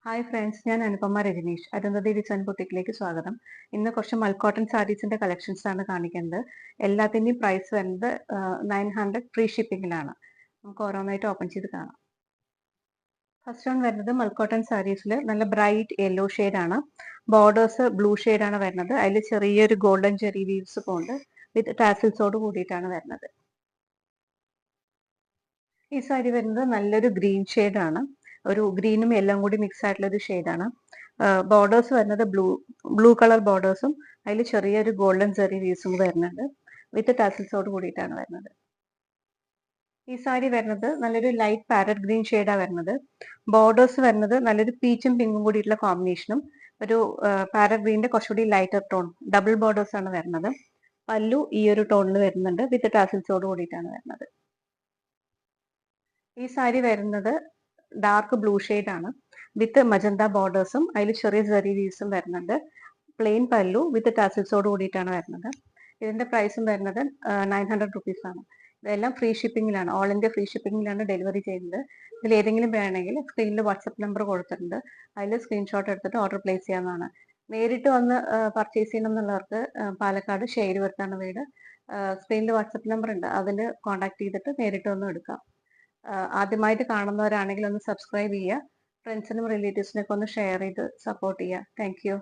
Hi friends, ഞാൻ Anupama Rajneesh. Arundhati design ബുട്ടിക്കിലേക്ക് സ്വാഗതം. ഇന്ന് കുറച്ച് മൽക്കോട്ടൺ സാരീസിന്റെ കളക്ഷൻസ് ആണ് കാണിക്കുന്നത്. എല്ലാത്തിന്റെയും പ്രൈസ് വരുന്നത് 900 ഫ്രീ ഷിപ്പിംഗിലാണ്. നമുക്ക് ഓരോന്നായിട്ട് ഓപ്പൺ ചെയ്ത് കാണാം. ഫസ്റ്റ് വൺ വരുന്നത് മൽക്കോട്ടൺ സാരീസിൽ നല്ല ബ്രൈറ്റ് യെല്ലോ ആണ്. ബോർഡേഴ്സ് ബ്ലൂ ആണ് വരുന്നത്. അതിൽ ചെറിയൊരു ഗോൾഡൻ ജെറി വീവ്സ് കൊണ്ട് വിത്ത് ടാസിൽസോട് കൂടിയിട്ടാണ് വരുന്നത്. ഈ സാരി വരുന്നത് നല്ലൊരു ഗ്രീൻ ആണ്. ഒരു ഗ്രീനും എല്ലാം കൂടി മിക്സ് ആയിട്ടുള്ള ഒരു ഷെയ്ഡാണ്. ബോർഡേഴ്സ് വരുന്നത് ബ്ലൂ കളർ ബോർഡേഴ്സും അതിൽ ചെറിയൊരു ഗോൾഡൻ സെറി വീസും വരുന്നുണ്ട്. വിത്ത് ടാസിൽസോട് കൂടിയിട്ടാണ് വരുന്നത്. ഈ സാരി വരുന്നത് നല്ലൊരു ലൈറ്റ് പാരറ്റ് ഗ്രീൻ ഷെയ്ഡാണ് വരുന്നത്. ബോർഡേഴ്സ് വരുന്നത് നല്ലൊരു പീച്ചും പിങ്കും കൂടിയിട്ടുള്ള കോമ്പിനേഷനും ഒരു പാരറ്റ് ഗ്രീനിന്റെ കുറച്ചുകൂടി ലൈറ്റർ ടോൺ ഡബിൾ ബോർഡേഴ്സ് ആണ് വരുന്നത്. പല്ലു ഈ ഒരു ടോണിൽ വരുന്നുണ്ട്. വിത്ത് ടാസിൽസോട് കൂടിയിട്ടാണ് വരുന്നത്. ഈ സാരി വരുന്നത് ഡാർക്ക് ബ്ലൂ ആണ് വിത്ത് മജന്ത ബോർഡേഴ്സും അതിൽ ചെറിയ സെറി വീവ്സും വരുന്നുണ്ട്. പ്ലെയിൻ പല്ലു വിത്ത് ടാസിൽസോട് കൂടിയിട്ടാണ് വരുന്നത്. ഇതിന്റെ പ്രൈസും വരുന്നത് 900 റുപ്പീസ് ആണ്. ഇതെല്ലാം ഫ്രീ ഷിപ്പിംഗിലാണ്, ഓൾ ഇന്ത്യ ഫ്രീ ഷിപ്പിംഗിലാണ് ഡെലിവറി ചെയ്യുന്നത്. ഇതിൽ ഏതെങ്കിലും വേണമെങ്കിൽ സ്ക്രീനിൽ വാട്സപ്പ് നമ്പർ കൊടുത്തിട്ടുണ്ട്. അതിൽ സ്ക്രീൻഷോട്ട് എടുത്തിട്ട് ഓർഡർ പ്ലേസ് ചെയ്യാവുന്നതാണ്. നേരിട്ട് വന്ന് പർച്ചേസ് ചെയ്യണം എന്നുള്ളവർക്ക് പാലക്കാട് ഷെയ്ഡുവർത്താണ് വീട്. സ്ക്രീനിൽ വാട്സപ്പ് നമ്പർ ഉണ്ട്, അതിൽ കോൺടാക്ട് ചെയ്തിട്ട് നേരിട്ട് വന്ന് എടുക്കാം. ആദ്യമായിട്ട് കാണുന്നവരാണെങ്കിൽ ഒന്ന് സബ്സ്ക്രൈബ് ചെയ്യുക. ഫ്രണ്ട്സിനും റിലേറ്റീവ്സിനൊക്കെ ഒന്ന് ഷെയർ ചെയ്ത് സപ്പോർട്ട് ചെയ്യുക. Thank you.